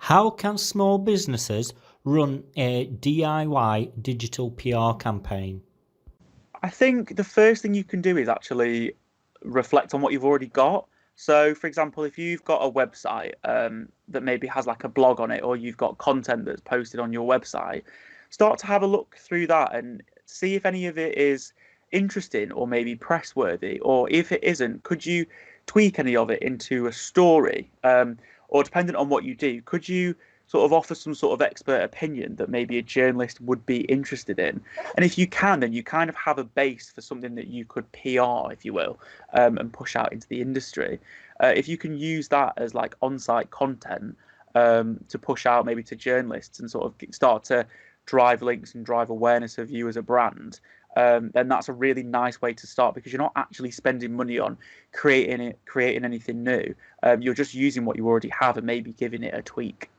How can small businesses run a DIY digital PR campaign? I think the first thing you can do is actually reflect on what you've already got. So, for example, if you've got a website that maybe has like a blog on it, or you've got content that's posted on your website, start to have a look through that and see if any of it is interesting or maybe press worthy, or if it isn't, could you tweak any of it into a story? Or depending on what you do, could you sort of offer some sort of expert opinion that maybe a journalist would be interested in? And if you can, then you kind of have a base for something that you could PR, if you will, and push out into the industry. If you can use that as like on-site content to push out maybe to journalists and sort of start to drive links and drive awareness of you as a brand, then that's a really nice way to start because you're not actually spending money on creating anything new. You're just using what you already have and maybe giving it a tweak.